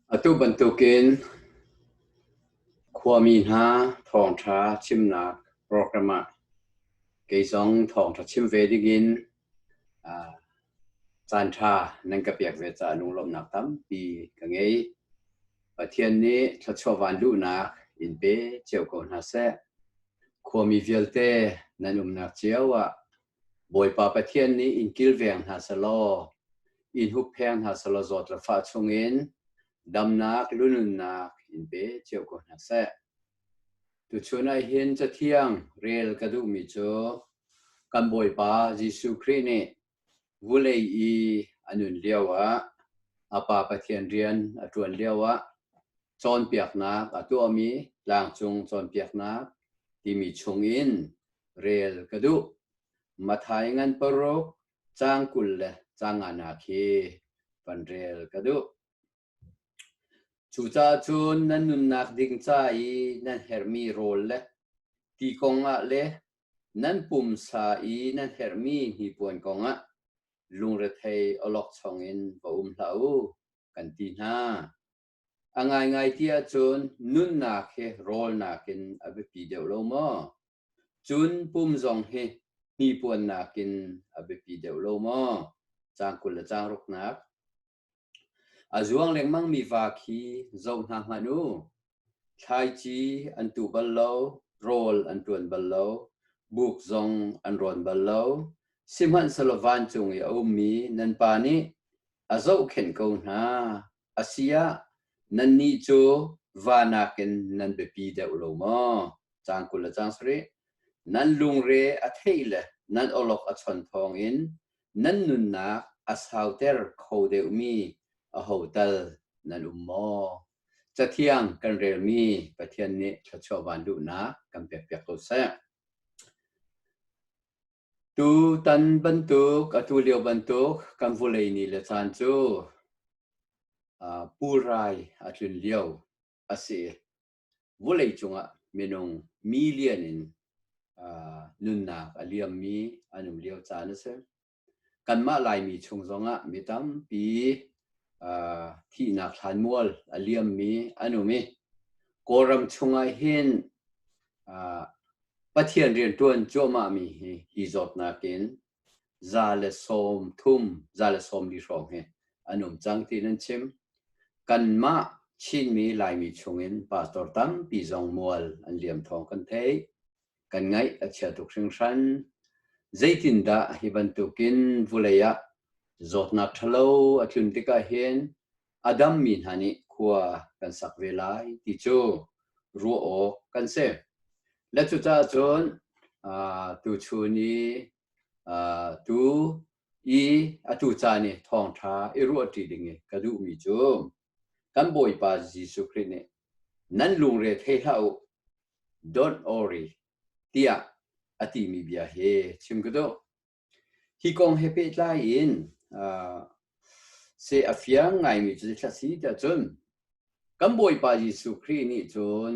atu bantukin khwami ha thawngtha chimnak programa keisong thawngtha chim vedigin chan tha nang kapiak ve cha lunglom nak tam pi kangei pathian ni thlachowan lu nak in be cheu ko na se khwami velte nanum nak chewa boi pa pathian ni in kilveng ha salo in hup pheng ha salo zot la fa chungin damnak lunun nak in be cheu ko na se tu chuna hin cha thiang rel kadu mi cho kan boi pa jisu khrist ni vulei i anun liawa apa pathian rian atuan liawa chon piak nak atu ami lang chung chon piak nak ti mi chungin rel kadu mathai ngan parok chang kul le chang ana khi pan rel kadu chu cha chun nan nun nak ding cha i nan hermi rol le ti konga le nan pum sa i nan hermi hi puan konga lungre thei olok chongin ba hlau kan ti na angai ngai tia chun nun na khe rol na kin abe pi deu lo mo chun pum zong he ni puan na kin abe pi deu lo mo chang kul la chang rok nak azuang leng mang mi va khi zo na manu thai chi an tu bal lo rol an tuan bal lo buk zong an ron bal lo simhan salovan chung e omi nan pa ni azo khen ko na asia nan ni cho vana ken nan be pi de ulo mo chang kul la chang sri nan lung re a theile nan olok a chon thong in nan nun na ashauter kho de mi a hotel nan mo cha thiang kan rel mi pathian ni thachowan lu na kan pek pek ko sa tu tan bantuk atu liu bantuk kan vulei ni le chan chu purai atun liu ase vulei chunga menong million in nunna aliam mi anum liu chan se kan ma lai mi chung zonga mitam pi thi na khan mual aliam mi anumi koram chunga hin pathian rian tuan choma mi hi zot na kin zale som thum zale som li rong he anum chang ti nan chim kan ma chin mi lai mi chungin pastor tam pi zong mual an liam thong kan thei kan ngai a chia tuk sing san zaitin da hi ban tukin vuleya zot na thalo athun tika hen adam min hani khuwa kan sak velai ti chu ru o kan se la chu cha chon tu chuni tu i atu cha ni thong tha i ru ti ding e kadu mi chu kan boi pa jisu khrist ne nan lung re thei hau don't worry tia ati mi bia he chim kado hi kong he pe lai in se afiang ngai mi chu thla si ta chun kan boi pa jisu khrist ni chun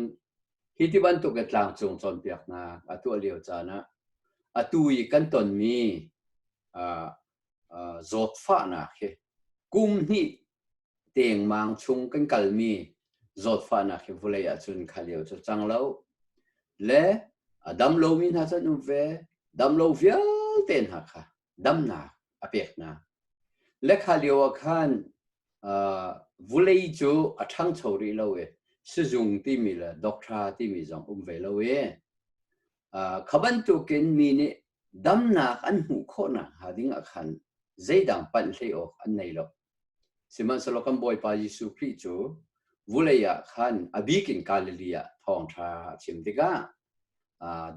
hi ti ban tu ke tlang chung chon piak na atu liu cha na atui kan ton mi zot fa na khe kum ni teng mang chung kan kal mi zot fa na khe vulei a chun khalio chu chang lo le dam lo min ha chan ve dam lo vial ten ha kha dam na apek na le khalio khan vulei chu athang chori lo we sejung ti mi la doctor ti mi jong ve lo we khaban tu ken mi ni dam na an hu kho na ha ding a khan zeidang pan hlei ok an nei lo siman salokan boi pa jisu khrist chu vuleya khan abikin kalilia thong tha chim tika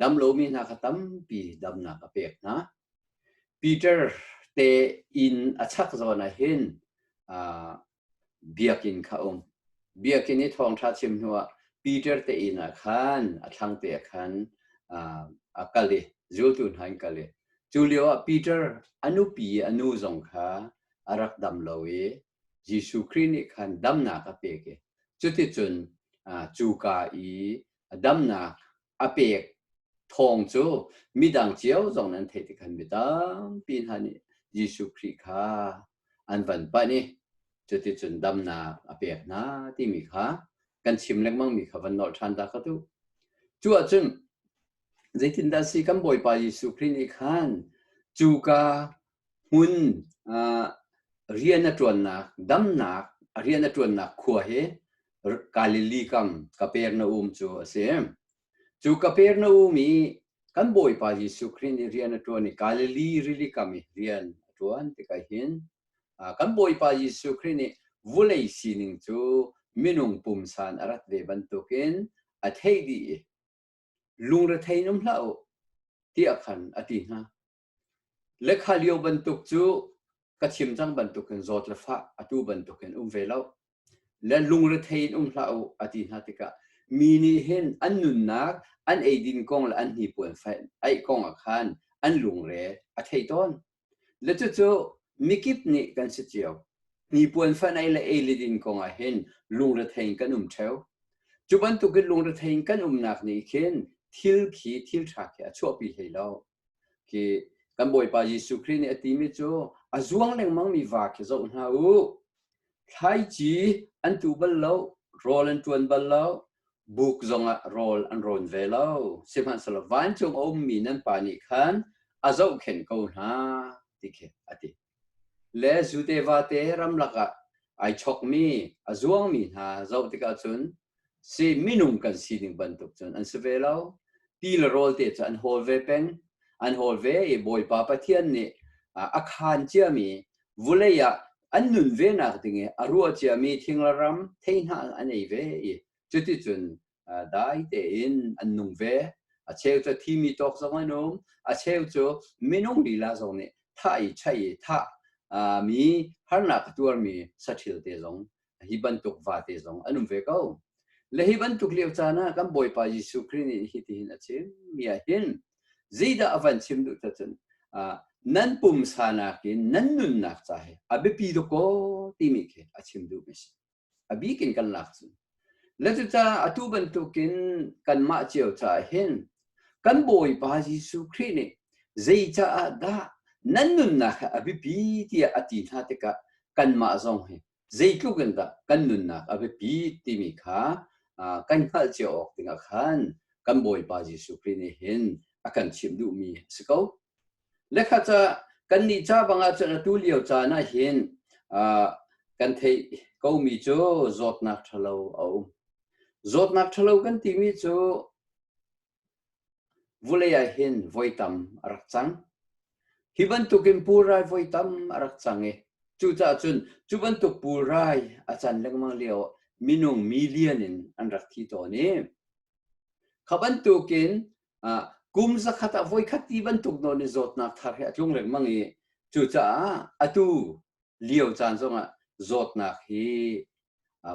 dam lo mi na khatam pi dam na ka pek na peter te in achak zona hin biakin kha biakin ni thong tha chim huwa peter te in a khan athang te khan akali zultun hain kale julio peter anupi anu zong kha arak dam lowe jisu khrist ni khan dam na ka peke chuti chun chu ka i dam na apek thong chu midang chiao zong nan thei ti khan midang pin hani jisu khrist kha an van pa ni จุดที่จุดดำนาเปียกนาที่มีขากันชิมเล็กมั่งมีขาวันนอชันตาเขาตุจั่วจึงใจทินดาสีกันบ่อยไปสุครีนิขันจูกาหุนเรียนนัดวนนักดำนักเรียนนัดวนนักขัวเหกาลิลีกัมกาเปร์นาจูเสียมจูกาเปร์นามีกันบ่อยไปสุครีนิเรียนนัดวนนี่กาลิลีริลิกัมเรียนนัดวนที่กันเห็นกันบ่อยไปสุครีนิวุเลยสินิงจูมินุงปุ่มสานอารัตเวบันตุกินอัฐเฮดีลุงระเทยนุ่มเล่าที่อาคารอดีนะเล็กขลียวบรรทุกจูกัดชิมจังบรรทุกกันจอดละฟ้าอตูบรรทุกกันเวลาและลุงระเทยนุ่มเล่าอดีนะที่กะมีนี่เห็นอันนุนนักอันเอดินกองและอันหีปวนไฟไอกองอาคารอันลุงเร่อเทยต้นและจู่ๆมิกิปนี่กันเสียวหีปวนไฟไอและเอดินกองเห็นลุงระเทยกันเทวจุบันตุกันลุงระเทยกันนักนี่เห็นทิลขีทิลชักชั่วปีให้เราคือกันบ่อยไปยิสุครีนี่อติมิโจอาจวงเล็งมังมีวากเจ้าหน้าอูไทยจีอันตูบัลโลโรลันตวนบัลโลบุกจงอะโรลอันโรนเวลโลสิมันสลับวันจงอมมีนันปานิคันอาเจ้าเข็นกูหาติเคอติและสุเทวาเตรำลักะไอชกมีอาจวงมีหาเจ้าติกาจุนสิมินุงกันสินิงบันตุกจุนอันเสเวลโลตีละโรลเตจอันโฮเวเป็นอันโฮเวบอยปาปะเทียนนี่อาคารเจียมีวุเลยอันนุนเวนักติงอารัวเจียมีทิ้งละรำเทียนหาอันเอเวจุดที่จุนได้เตอินอันนุงเวเชลจะที่มีตอกสมัยนู้มเชลจะไม่นุ่งลีลาสงนี่ท่าอีใช่ท่ามีฮาร์นักตัวมีสัตย์เตจงฮิบันตุกวาเตจงอันนุงเวก็และฮิบันตุกเลียวจานะกันบ่อยไปยิสุครีนี่ฮิติหินอาเชมมีอาหินจีดาอวันชิมดุตัดนันปุ่มสานากินนันนุนนักใจอาบิปีดโกติมิเคอาชิมดุมิสอาบิกินกันลักซุและจุดจ้าอตุบันตุกินกันมาเจียวใจเห็นกันบ่อยไปยิสุครีนี่จีจ้าดานันนุนนักอาบิปีที่อตินาติกะกันมาจงเฮจีกุกันดากันนุนนักอาบิปีติมิขากันขัดเจียวออกติงขันกันบ่อยไปยิสุครีนี่เห็นakan chimdu mi sikau lekha cha kan ni cha banga cha tu liao cha na hin kan thei ko mi cho zot nak thalo au zot nak thalo kan ti mi cho vuleya hin voitam arakchang hiban tu kim purai voitam arakchang e chu cha chun chu ban tu purai achan lengmang liao minung million in an rakthi to ni khaban tu kinกุมสักขะvoiขัดที่บรรทุกโดนจดนักทาร์จงเร่งมังอีจู่จ้าอตูเลี้ยวจานจงจดนักฮี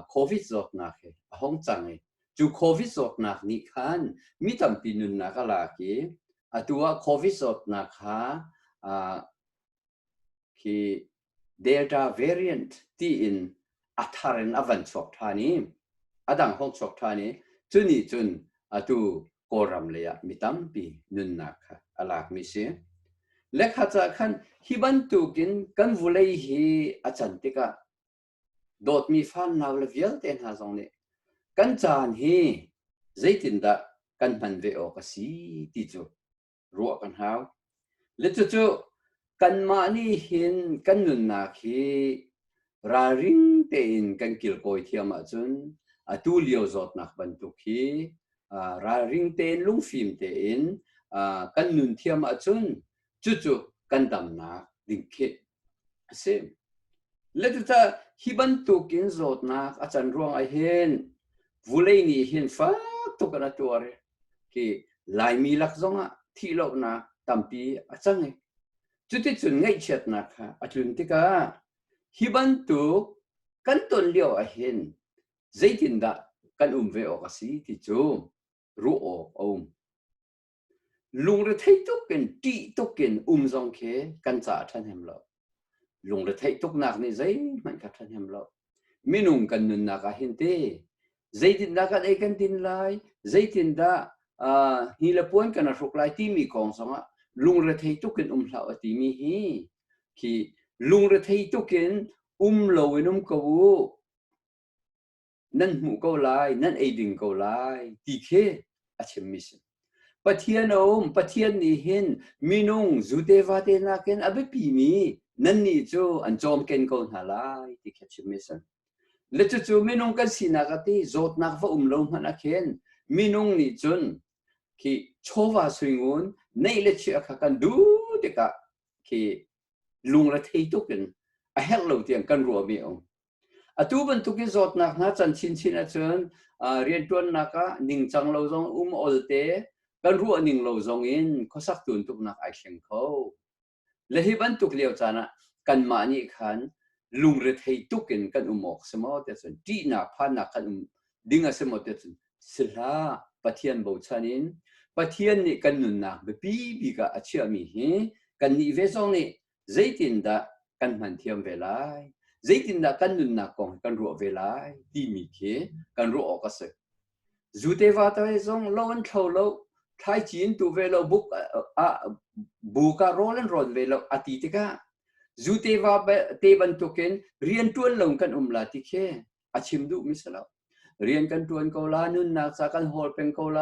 โควิดจดนักฮีห้องจังอีจู่โควิดจดนักนี่ขันมีตั้งปีนุนนักลากีอตูว่าโควิดจดนักฮะคีเดลต้าเวอรียนต์ที่อินอัฐารันอวันชกทานีอดังห้องชกทานีจุนี่จุนอตูกอรัมเลยมิตัมปีนุนนักอลากมิเสเล็กฮัจขันฮิบันตุกินกันวุเลยฮีอาจารย์ติกะโดดมีฟันนาวเลวิลเตนฮาซงเนกันจานฮีใจตินดะกันมันเวออกสีติจูรัวกันฮาวเลจู่กันมานี่หินกันนุนนักฮีราริงเตนกันกิลโกยเทียมาจุนตูเลียวจดนักบันตุกีราริงเตนลุงฟิล์มเตนกันนุนเทียมอาจุนจู่ๆกันดำนักดิ่งเขเซมและจุดที่ฮิบันตุกินจดนักอาจารย์รวงไอเห็นวุเลยนี่เห็นฟ้าตุกันตัวเรที่ลายมีลักษณะที่เราหน้าตั้มปีอาจารย์จุดที่จุดง่ายเช็ดนักอาจารย์ที่ก็ฮิบันตุกันต้นเลี้ยวไอเห็นใจตินดากันเวออกสีที่จูรู้ออกลุงระเทยตุกินตีตุกินจงเคกันจ่าท่านเห็นเราลุงระเทยตุกนักนี่ใจมันกับท่านเห็นเรามินุงกันนุนนักเห็นเต้ใจตินดากันเอกันตินไลใจตินดาฮิลปวนกันรุกไลที่มีของสงะลุงระเทยตุกินเราตีมีฮีที่ลุงระเทยตุกิน โลวินุมกูนั่นหมู่กูไลนั่นไอดิ่งกูไลตีเคอาชิมมิสปะเทียนปะเทียนนี่เห็นมินุงจูเตวาเตนักเห็นอเบปีมีนั่นนี่จูอันจอมเกนกูหาไลตีเคชิมมิสเลจุจูมินุงกันสินักตีจดนักว่าโลมันนักเห็นมินุงนี่จุนที่โชวาสวิงุนในเลชิอากันดูเด็กะที่ลุงละเทตุกันอาเฮลโลเตียงกันรัวมีองตูบันทุกิจดนักนะจันชินอาจารย์เรียนตัวนักนิ่งจังเราจงอลเตกันรัวนิ่งเราจงอินข้อสักตุนทุกนักไอเชงเขาและที่บันทุกเลี้ยวจานะกันมานี่ขันลุงละเทตุกันหมอกสมอเตสันจีนักพันนักกันดิ้งสมอเตสันสลาปะเทียนบูชานินปะเทียนนี่กันนุนนักบีกะอาเชียมีเฮกันนี่เวซองนี่ใจตินดากันมันเทียมเวลาใจตินดากันนุนนักกองกันรัวเวลาที่มีเคกันรัวออกเสกจูเทวาตาเวซองล้วนเขาล้วนไทยจีนตัวเวลาบุกการ้อนเวลาอติติกาจูเทวาเทบันตุกินเรียนตัวลงกันลาติเคอาชิมดูมิสลาเรียนกันตัวเขาลานุนนักสักกันฮอลเป็นเขาไล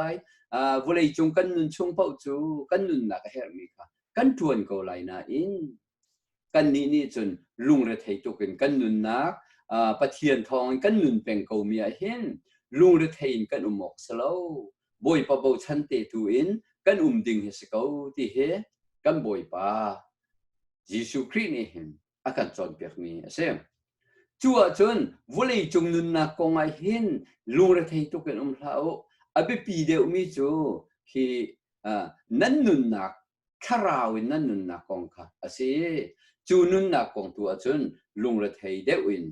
วุเลยจงกันนุนชงเป้าจูกันนุนนักเฮร์มิค่ะกันตัวเขาไลน่าอินกันนี่จนลุงเรทัยตุกินกันนุนนักปะเทียนทองกันนุนเป็นเขามีเห็นลุงเรทัยกันหมอกสลาวบ่อยปะบ่ชันเตตุอินกันดิ่งเฮสเขาที่เฮกันบ่อยปะยิสุคริสต์นี่เห็นอาการจอนเปียกมีเสียจั่วจนวุเลยจงนุนนักกงไอเห็นลุงเรทัยตุกินลาวอเบปีเดียวมีจูที่นั่นนุนนักคาราวินนั่นนุนนักกงค่ะอาศัยจูนุนนักกงตัวจนลุงเรทัยเดวิน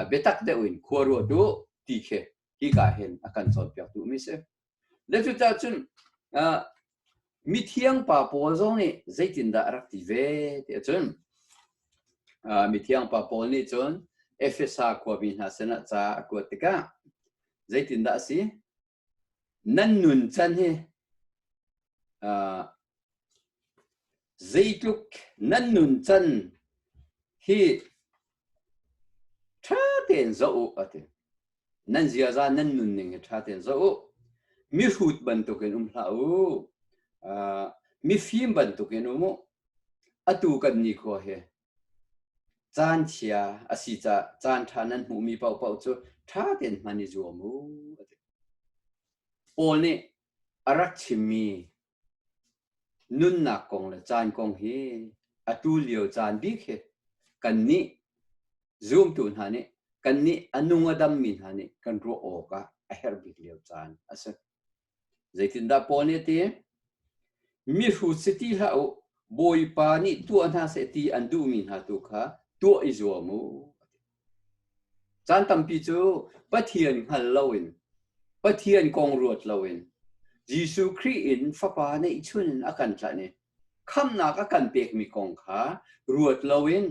เบตักเดวินขวรัวดูตีเคที่กาเห็นอาการจอนเปียกตุมิเสแล้วจุดจนมีเที่ยงป่าปอลนี่ใจตินดารักทีเวเดียจนมีเที่ยงป่าปอลนี่จนเอฟเอสอาควบินหาสนะจ้ากวดติกาใจตินดาสินั่นนุนจันเฮใจลุกนั่นนุนจันฮีท่าเต้นโซ่อะเตนั่นเสียจานั่นนุนเนี่ยท่าเต้นโซ่มีฟูดบันตุกันลาวมีฟิล์มบันตุกันอะตูกันนี่ก็เฮจานเชียอาศิจาจานท่านั้นหูมีเป่าจูท่าเต้นมันนี่จัวมูโอนี่อารักชิมีนุนนักกงละจานกงเฮอะตูเลียวจานบิ๊กเฮกันนี่ซูมตุนหานี่กันนี่อนุงอดัมมินหานี่กันรัวโอกะเฮร์บิ๊กเลียวจานอาศัยใจตินดาปอนี่ตีมีฟูสติลาโอบอยปานี่ตัวน่าเสตีอันดูมินหาตุค่ะตัวอิจัวมูจานตั้มปิจูปะเทียนฮัลโลวินปะเทียนกองรวดลาวินยิสุคริอินฟ้าปาในชุนอาการจันเนี่ยคำนักอาการเปียกมีกองขารวดลาวิน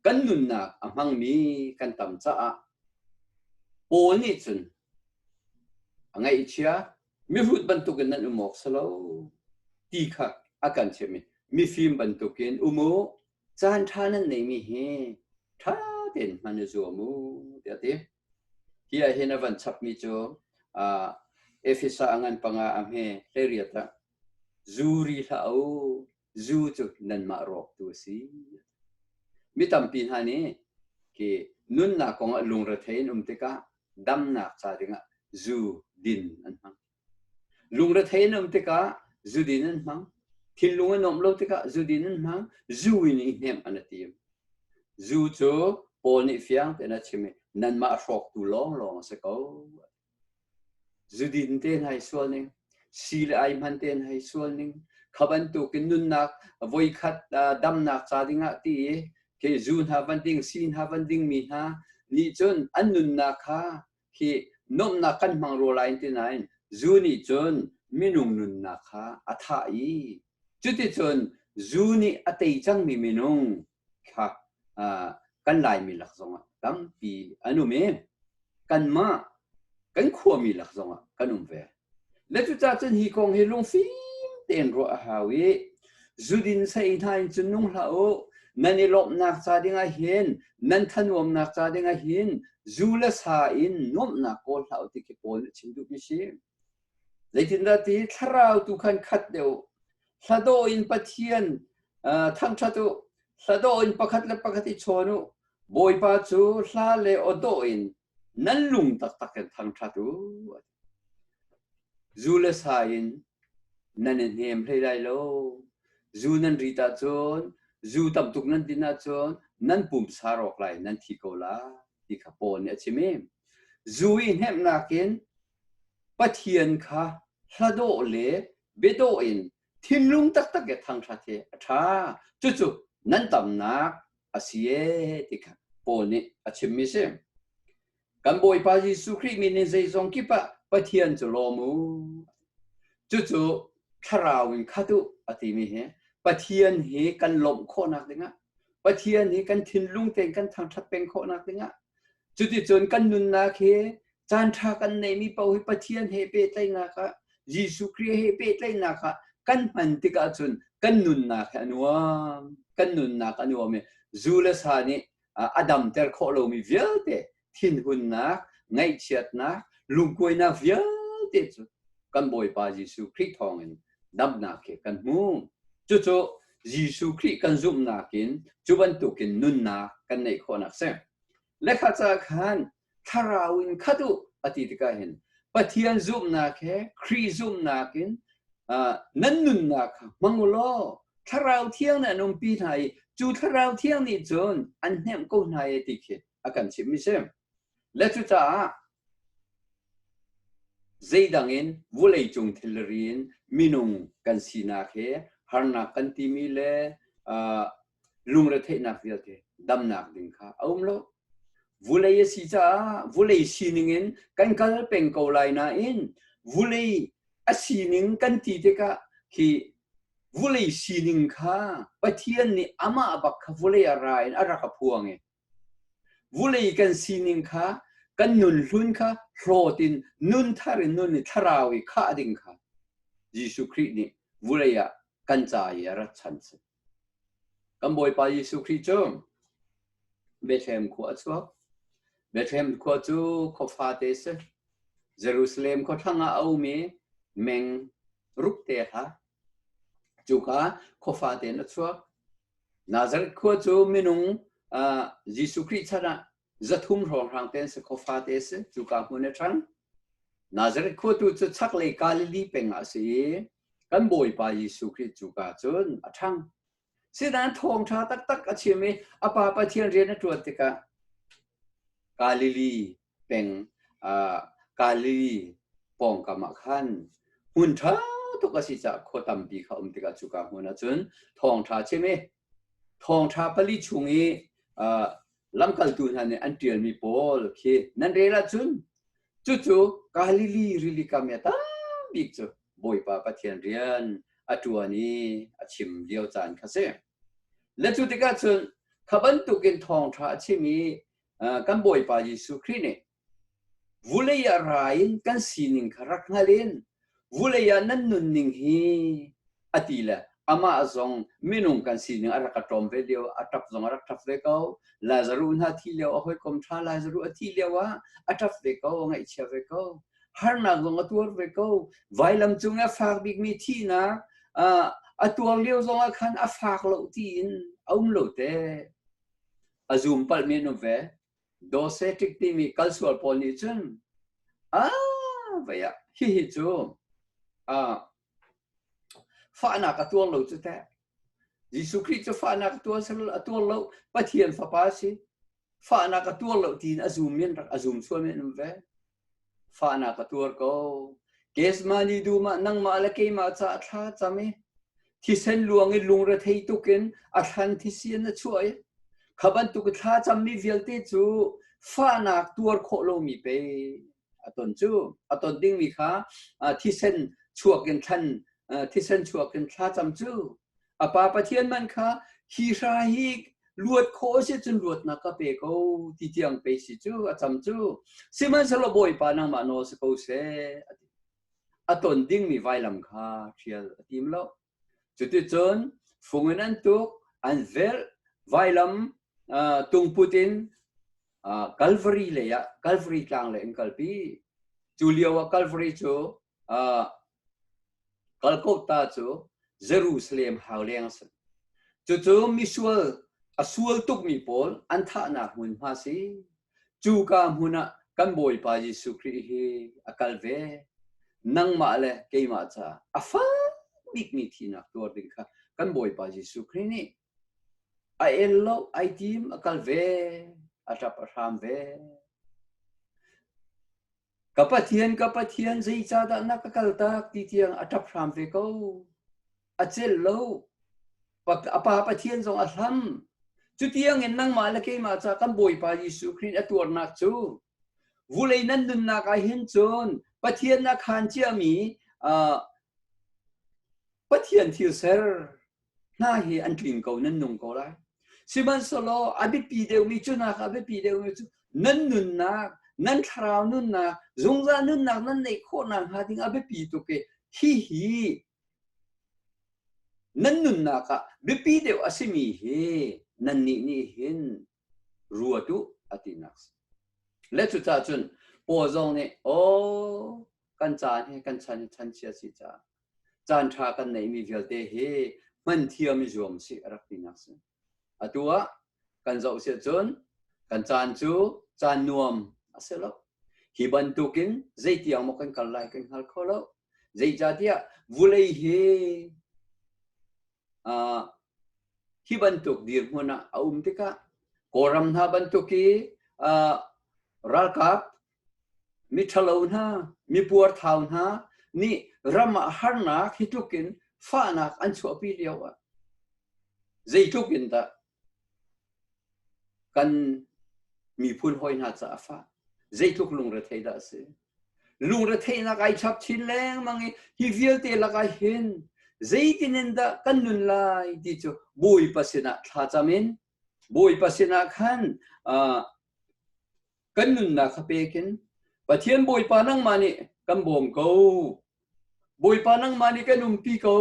กันนุนนักอมังมีกันตั้มจ้าโอนี่จุนไงอิจฉามีฟุตบันทุกันนั่นหมอกสโลตีค่ะอาการเชื่อมีฟิล์มบันทุกันโมจานท่านั้นในมีเฮท่าเด่นมันจะจัวมูเดี๋ยวที่ที่เห็นวันชับมีจูเอฟซ่าอันปังอาเมเรียตาจูรีลาโอจูจุนันมารอกตัวสิมีตั้มปีฮันนี่ที่นุนนักของลุงรัฐเฮนติกาดำนักชาดิงะจูดินอันนั้นลุงรัฐเฮนติกาจูดินอันนั้นทิลลุงนอมโลติกาจูดินอันนั้นจูวินิเนมอันนั้นทีมจูจูปอนิฟิยังเป็นอะไรมั้ยนันมารอกตัวลองสักเอาจูดินเต้นให้ส่วนหนึ่งซีลไอมันเต้นให้ส่วนหนึ่งขบันตุกินนุนนักวัยขัดดำนักชาดิงะที่เคจูนฮาวันดิ้งซีนฮาวันดิ้งมีฮะนี่จนอันนุนนักฮะที่นมนักกันมังโรไลน์ที่ไหนจูนี่จนมินุงนุนนักฮะอัฐายจุดที่จนจูนี่อัตย์จังมีมินุงค่ะกันไลมีหลักสองตั้งปีอนุเมกันมากันขวมีหลักสองกันเวและจุดจ้าจนฮีกงเฮลงฟิล์มเต้นรัวฮาวิจูดินใส่ทายจนนุ่งเหลา นั่นนี่ลบนักซาดิงาหินนั่นขนวมนักซาดิงาหินจูเลสาอินนวมนักโกลเอาติเกปอนชินดูมิชิเลยทินดาตีทราวตุขันขัดเดียวสะโดอินปะเทียนทั้งชาตุสะโดอินปะขัดและปะขัดที่ชนุบอยปาจูซาเลอโดอินนั่นลุงตักตักกันทั้งชาตุจูเลสาอินนั่นเห็นเพลย์ได้โลจูนั่นริตาจนจูตับตุกนั่นดินาจนนั่นปุ่มสารอกไลนั่นที่โกลาที่ขปอนเนี่ยใช่ไหมจูอินเห็นนักเก็นปะเทียนค่ะสะโดเลเบโดอินทินลุงตักตักกันทั้งชาติท้าจู่ๆนั่นตำนักอาเซียที่ขปอนเนี่ยใช่ไหมใช่กันบอยปาจิสุครีมีในใจทรงกิปะเทียนจะลมูจู่ๆคราวอินข้าตุอติมีเหปะเทียนเหกันลมโคนักดึงะปะเทียนเหกันทินลุงเต็งกันทางทัดเป็นโคนักดึงะจู่ๆจนกันนุนนาเคจานทากันในมีเป่าให้ปะเทียนเหเปตไลนักะยิสุครีเหเปตไลนักะกันมันติกาจนกันนุนนาอันวะกันนุนนาอันวะเมจูเลสานีอดัมเตอร์โคโลมีเวลเตทินหุนนักไงเชียดนักลุงกวยนักเวลเตจุกันบอยปายิสุครีทองอินดับนักเคกันมูจู่ๆยิสุครีกันซุ่มนักินจุบันตุกินนุนนักกันในโคนักเซและข้าจะขันทาราวินขัดุอติตกาเห็นปะเทียนซุ่มนักเคครีซุ่มนักินนั่นนุนนักมังโลทาราวเที่ยงนั่นนุ่มปีไทยจู่ทาราวเที่ยงนี่จนอันเห็นกูนายติเคอาการชิมิเซมและจุดจ้าใจดังอินวุเลยจงเทลรีนมินุงกันสีนักเฮฮาร์นักกันทีมีเลลุงระเทนักเดียเทดำนักดึงข้าเอามโลวุเลยสีจ้าวุเลยสีนิงอินกันกัลเป็นเกาไลนาอินวุเลยอาสีนิงกันทีเทกะที่วุเลยสีนิงข้าปะเทียนนี่อามาบักขวุเลยอะไรอะไรกับพวงเงวุเลยกันสีนิงข้ากันนุนลุนข้าโรตินนุนทารินุนทาราวิข้าดิงข้ายิสุคริสต์นี่วุเลยกันใจรัชชันส์กันบ่อยไปยิสุคริสต์จงเบธเลมขวดชัวเบธเลมขวดจูขฟาเตสเยรูซาเล็มขทั้งเอาเมเมงรุกเตฮะจูก้าขฟาเตนชัวนาซาเรตขวดจูมินุงยิสุคริสต์นะจะทุ่มรองทางเต้นสกฟาเตสจูกามุนเทันนาซาเรตขวดจูชักเลยกาลิลีเป็นอาศีกันบ่อยไปยิสุคริสต์จูกาจนอัทังสิ่งนั้นทองชาตักอาชีพอาปาปะเทียนเรียนตัวติกากาลิลีเป็นกาลิลีปองกามาขันหุ่นท้าตุกสิจะโคตัมปีเขาติกาจูกามุนจนทองชาใช่ไหมทองชาผลิตช่วงนี้ลำกัลตูนันเนี่ยอันเดียนมีโพลเคนั่นเรื่องละจุนจู่ๆกาลิลีริลิกามีตั้งบิ๊กจูบ่อยปาปะเทียนเรียนอัตวันนี้อาชิมเดียวจานข้าเสียและจุดที่ก็จุนขบันตุกินทองท้าชิมีกันบ่อยปายิสุคริเนี่ยวุเลยอะไรกันสีนิงขรักงาลินวุเลยนั่นนุนนิงฮีอติละอามาซองมินุงกันสีนิงอารักตอมเวเดียวอัตับซองอารักทับเวก้าลาซารุนฮาทีเลียวเอาไว้คมท้าลาซารุอทีเลียวว่าอัตับเวก้าไงเชื่อเวก้าฮาร์นักซองตัวเวก้าไวลำจุงอาฟากบิกมีที่นะตัวเลี้ยวซองขันอาฟากโลตีนเอามโลเตอาซูมปัลเมนเวโดเซติกติมีคัลสวลปอนิจันเวียฮิจูฟานักตัวโลจุดแต่ยิสุคริสต์ฟานักตัวโลปะเทียนฟ้าป้าสิฟานักตัวโลตีนอาซูมเมนอาซูมส่วนเมนเวฟานักตัวก็เกสมานีดูมานั่งมาละเกมาจะท้าจำไหมที่เส้นลวงไอ้ลุงระเทยตุกินอัฐันที่เสียนช่วยขบันตุกท้าจำมีเวลติจูฟ้านักตัวโคโลมีเปอตนจูอตนดิ้งมีค่ะที่เส้นช่วกันทันที่เส้นช่วกันท้าจำจูปาปะเทียนมันค่ะฮีราฮิกลวดโคเสจนลวดนักเปโกที่เตียงเปสิจูจำจูสิมันสลบอยปานังมาโนสโกเซอตนดิ้งมีไวลำค่ะเชียร์ทีมเราจุดจนฟงนั้นตุกอันเวล ไวลัมตุงพุตินCalvary เลยอะ Calvary กลางเลยอันกัลปีจูเลียวว่า Calvary จูกัลโกตาจูเยรูซาเล็มฮาวเลียงสันจูมิสวลสวลตุกมีพอลอันท่านักมุนมาสิจูกามุนะกันบอยปาจิสุครีฮีอกัลเวนังมาเลยเกยมาจ้าฟ้ามิกมีที่นักตัวดึงค่ะกันบอยปาจิสุครีนี่ไอเอลโลไอทีมอกัลเวอาจับรามเวกับปะเทียนใจจ้าดนักกัลตากที่เทียงอาจับรามเวก็อาเจลโลปะเทียนทรงอัลลัมจุดที่ยังนังมาละเกมาจากกันบอยปายิสุครินตัวนักจูวุเลยนั้นดุนนักไอเห็นจนปะเทียนนักขันเจียมีปะเทียนที่เซอร์น่าเห็นอันกลิ่นเก่านั้นนุ่งเก่าไรสิมันสโลอาบิปีเดียวมีจุนักอาบิปีเดียวมีจุนั้นนุนนักนั้นคราวนุนนักจงจานุนนักนั้นในโคนังหาดิ้งอาบิปีตุเกฮีนั่นนุนนักะบิปีเดียวอาศัยมีเฮนั่นนี่เห็นรัวตุอตินักและจุดจ้าจุนปอจงเนี่ยโอ้กันจานเฮกันชันเชียสิจ้าจานทากันไหนมีเวลเดเฮมันเทียมจวมสิรักตินักสิอะตัวกันเจ้าเสียจุนกันจานจูจานนวมอาศัยแล้วฮิบันตุกินใจเตียงมกันกัลไลกันฮัลโคแล้วใจจ้าเดียวุเลยเฮฮิบันตุกดีร์มุนะอาติกะโกรัมนาบันตุกีรัลกับมิทลาวนามิปัวทาวนานี่รำฮาร์นักฮิตุกินฟ้านักอันชัวปีเดียวอ่ะใจทุกินตะกันมีพูนหอยนาจ่าฟ้าใจทุกลุงระเทดาสิลุงระเทนักไอชับชินแรงมังฮิวิลเตลักไอเห็นใจตินันดากันนุนไลดิจูบุยปัสนาท่าจามินบุยปัสนาขันกันนุนนักเปกินปะเทียนบุยปานังมานี่กันบ่มกูบุยปานังมานี่กันนุ่มปีกู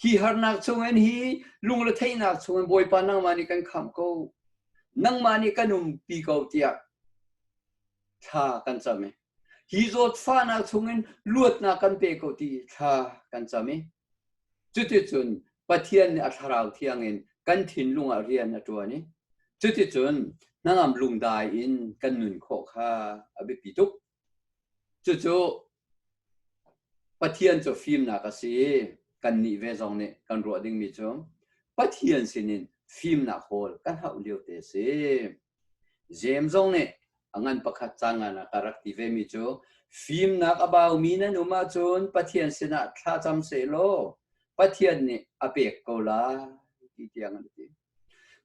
ฮีฮาร์นักชงเอ็นฮีลุงระเทนักชงเอ็นบุยปานังมานี่กันคำกูนังมานี่กันนุ่มปีกูเตียท่ากันจำไหมฮีโจดฟ้านักชงเอ็นลวดนักกันเปกูตีท่ากันจำไหมจุดจุนปะเทียนอัฐราวเทียงเงินกันถิ่นลุงอาเรียนตัวนี้จุดจุนนั่งอำลุงได้อินกันหนุนโคข้าอบิปิตุกจุปะเทียนจะฟิล์มนักสิกันนิเวศองเนี่ยกันรัวดิ้งมิจงปะเทียนสินินฟิล์มนักโฮลกันหาอุเลียวเตสิเจมจงเนี่ยอันประคัดจังอันการักติเวมิจงฟิล์มนักอบาวมีนันอุมาจนปะเทียนสินะท่าจำเสโลปะเทียนเนี่ยอเปกโกลาที่เตียงอันนี้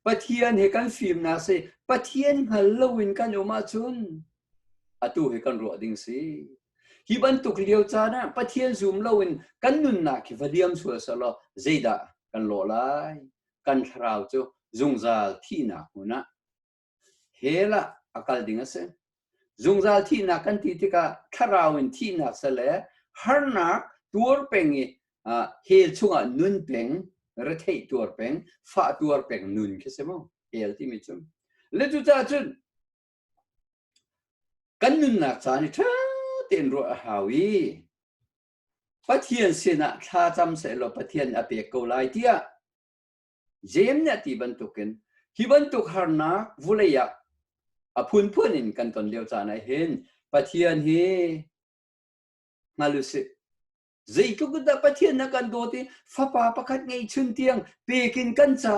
ปะเทียนเฮกันฟิล์มนักสิปะเทียนฮัลโลวินกันอุมาจนอตูเฮกันรัวดิ้งสิฮิบันตุกเลียวจานะปะเทียนซูมโลวินกันนุนนักฮิวเดียมสัวสลอเจดากันโลไลกันคราวจูจุงซาลที่นักมุนะเฮละอากาศดิ้งสิจุงซาลที่นักกันที่กะคราวน์ที่นักสละฮาร์นักตัวเป็งเฮลช่วงนุนเป็งรัฐตัวเป็งฟ้าตัวเป็งนุนคิดใช่ไหมเฮลที่มิจุมเลจุจ้าจุนกันนุนนักจานี่ท่าเต็นรัวฮาวีปะเทียนเสนาท่าจำเสลปะเทียนอเปกโกไลเตียเจมเนี่ยที่บรรทุกินที่บรรทุกฮาร์นักวุเลยะพูนอินกันตอนเดียวจานเห็นปะเทียนเฮมาลุสิใจทุกดับปะเทียนนักกันโดติฟ้าป่าประคัดไงชุนเตียงเปกินกันจ้า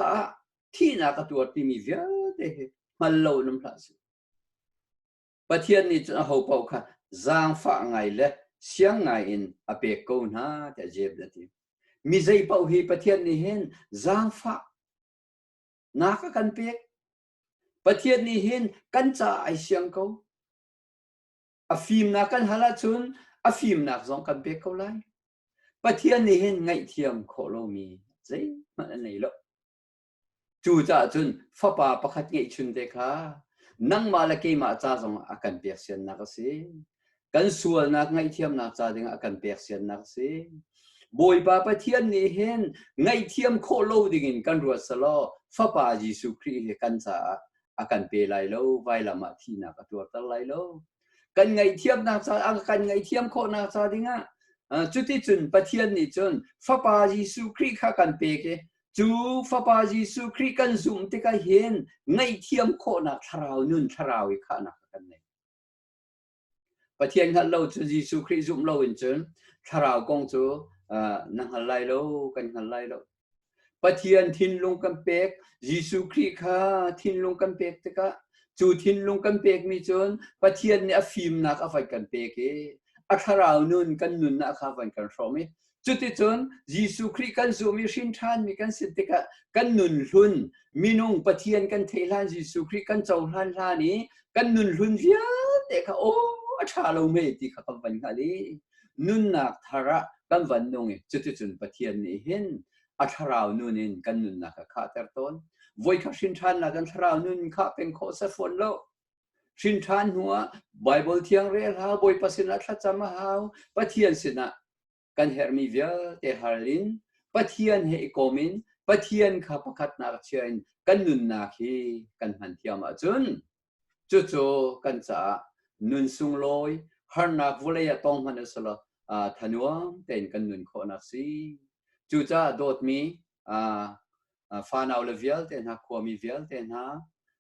ที่นักตัวที่มีเวียเดมาเล่าน้ำพลาสปะเทียนนี่จะเอาเป่าค่ะจางฟ้าไงเละเสียงไงอินอเปกโกนาแต่เจ็บนาทีมีใจเป่าฮีปะเทียนนี่เห็นจางฟ้านักกันเปกปะเทียนนี่เห็นกันจ้าไอเสียงเขาอฟิมนักกันฮัลจุนอฟิมนักจงกันเปกเขาไลปะเทียนนี่เห็นไงเทียมโคโลมีใจมันอะไรหรอจูจ่าจุนฟ้าป่าประคัดไงชุนเด็กค่ะนั่งมาละกี่มาจ้าจงอาการเปียกเสียนนักสิกันส่วนนักไงเทียมนักจ้าดึงอาการเปียกเสียนนักสิบอยปะเทียนนี่เห็นไงเทียมโคโลดิ่งกันรัวสลอ ฟ้าป่ายิสุครีกันจะอาการเปรย์ไหลแล้วไวละมาที่นักตัวตั้งไหลแล้วกันไงเทียมนักซากันไงเทียมโคนักซาดิงะจุดที่จุนปะเทียนนี่จุนฟ้าป่ายิสุครีข้ากันเปย์ จูฟ้าป่ายิสุครีกันซุ่มที่ก็เห็นไงเทียมโคนักทราวนุ่นทราวอีกข้านักกันเนี่ยปะเทียนฮัลโหลจูยิสุครีซุ่มเราอินจุนทราวกงจูนังฮัลไลโลกันฮัลไลโลปะเทียนทินลงกันเปกยิสุครีข้าทินลงกันเปกที่ก็จูทินลงกันเปกมีจุนปะเทียนเนี่ยฟิล์มนักเอาไฟกันเปกอัทราวนุ่นกันนุ่นนักเอาไฟกันชมิจุดที่จนยิสุครีกันซูมีชินทานมีกันสิทธิกันนุ่นลุนมีนุ่งปะเทียนกันเทลานยิสุครีกันเจ้าลานลานี้กันนุ่นลุนเวียเด็กโอ้อัทราวไม่ติข้ากันวันกันเลยนุ่นนักทาระกันวันนุ่งจุดที่จนปะเทียนนี่เห็นอัทราวนุ่นกันนุ่นนักข้าแต่ต้นวัยข้าชินทานนักกันทราวนุ่นข้าเป็นโคเซฟอนโลชินทานหัวไบเบิลเทียงเรียลฮาบอยปัสนาทัศมาฮาวปะเทียนสินะกันเฮอร์มีเวลเตฮาร์ลินปะเทียนเฮอิโกมินปะเทียนข้าประคัดนักเชียนกันนุนนาคีกันหันเทียมาจุนจู่ๆกันจะนุนสุงลอยฮาร์นักวุเลยตองมันสละทันวงเต็นกันนุนโคนักซีจู่จ้าโดดมีฟานเอาเลเวลเต็นฮักความีเวลเต็นฮะ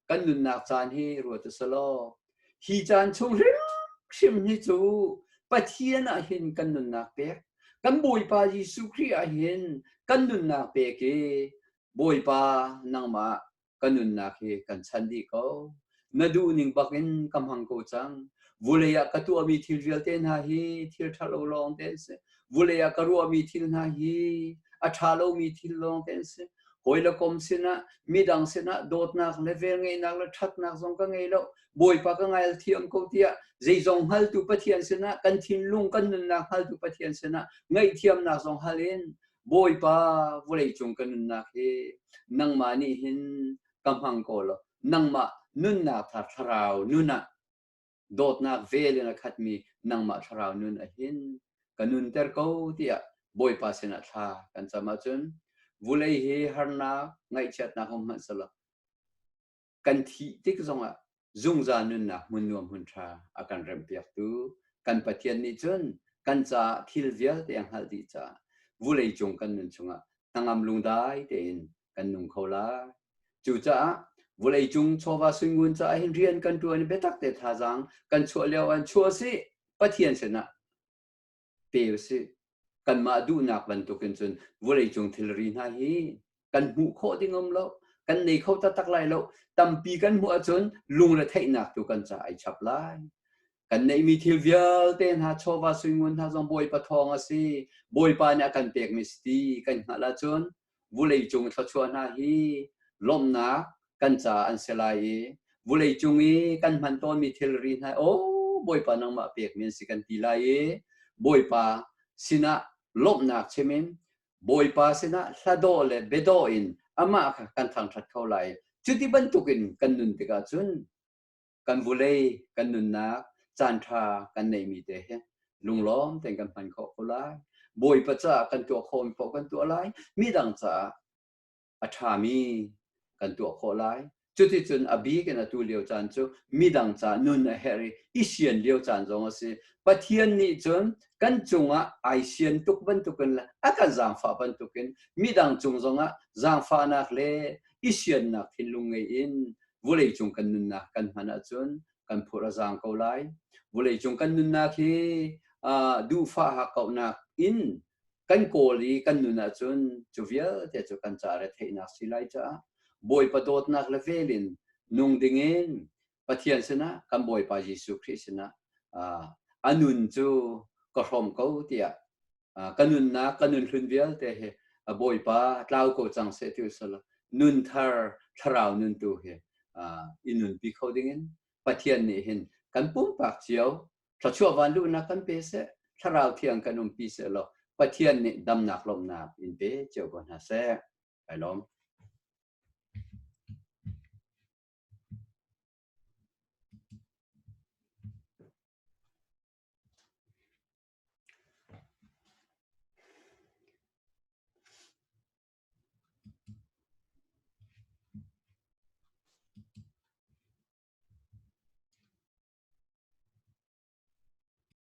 กันนุนนักจานฮีรัวตุสโลฮีจานชงริมชิมฮิจูปะเทียนเห็นกันนุนนักเปกกันบอยปายิสุครีเห็นกันนุนนักเปกบอยปานังมากันนุนนักกันชันดีเขานาดูนิงบักินกำหังโกจังวุเลยกตัวมีทิลเวลเตนฮาฮีทิลทาโลลองเตนเซวุเลยกรัวมีทิลฮาฮีอัชาโลมีทิลลองเตนเซหอยละคมสินะมีดังสินะโดดนักเลเวลไงนักละชัดนักสงกังไงแล้วบอยปากไงเทียมกูเทียใจจงฮัลตุปะเทียนสินะกันทินลุงกันนุนนักฮัลตุปะเทียนสินะไงเทียมนักสงฮัลินบอยปาวุเลยจงกันนุนนักเฮนังมานี่หินกำหังโกลนังมานุนนักทัดราวนุนนักโดดนักเวลนักขัดมีนังมาทราวนุนหินกันนุนเตอร์กูเทียบอยปาสินะท่ากันสมาจุนวุเลยเฮฮาร์นาไงเช็ดนักของมันสละกันที่ที่ก็ส่งจุงจานุนนักมุนนวมหุนชาอาการเริ่มเปียกตูกันปะเทียนนิจนกันจะทิลเวียเตียงฮัลดีจ้าวุเลยจงกันนุนชงตั้งอำลุงได้เตียนกันนุ่งเขาละจู่จ้าวุเลยจงชอบว่าสุงุนจ้าเห็นเรียนกันตัวนี้เบตักเตท่าจังกันชัวเลี้ยวอันชัวสิปะเทียนเสนะเปียวสิกันมาดูนักบรรทุกกันจนวุเลยจงทิลรีนาฮีกันหูโคดิ้งอมแล้วกันในเขาตักไล่แล้วตั้มปีกันหัวจนลุงละเทนักตัวกันจะไอฉับไล่กันในมีทิลเวียลเต้นหาชอบว่าสุงุนหาจงบอยปะทองสิบอยปาเนี่ยกันเปียกมิสตีกันหาละจนวุเลยจงทัชวนนาฮีล้มนักกันจะอันเสลายวุเลยจงกันมันต้นมีทิลรีนาโอ้บอยปานังมาเปียกมิสิกันตีไล่บอยปาสินะล้มนักใช่ไหมบอยปาสินะสะโดเลเบโดอินอามากันทางทัดเข้าไหลจุดที่บรรทุกินกันนุนติกาจุนกันบุเลยกันนุนนักจันทรากันในมีเตะลุงล้อมแต่งกันพันเขาเขาไหลบอยปะจ้ากันตัวโคนพอกันตัวไหลมีดังจ้าอัฐามีกันตัวโคไหลจุดที่จุนอบีกันตัวเลี้ยวจันจูมีดังจ้านุนเฮริอิเชียนเลี้ยวจันจงสิปะเทียนนี่จุนกันจงไอเชียนตุกบรรทุกันละอากันจางฟ้าบรรทุกันมีดังจงจางฟ้านักเลอิเชียนนักทิลุงเงอินวุเลยจงกันนุนนักกันหันจุนกันพูดจางเขาไหลวุเลยจงกันนุนนักฮีดูฟ้าหักเขานักอินกันโกลีกันนุนนักจุนจูเวียแต่จุกันจาระเทนักสิไลจ้าบอยประโดดนักเลเวลินนุ่งดิ่งอินปะเทียนสนะกันบอยปายิสุคริสนะอันนุนจูก็รอมเขาเตียกันนุนนักกันนุนลุนเวียแต่เฮบอยปาเล่าก็จังเสติวสละนุนทาร์ทราวนุนตัวเฮอินุนปีเขาดิ่งอินปะเทียนนี่เห็นกันปุ่มปากเจียวถ้าชั่ววันดูนักกันเปเสทราวเทียงกันนุ่มปีเสละปะเทียนนี่ดำหนักลมหนักอินเปเจียวกันหาเสไปล้อม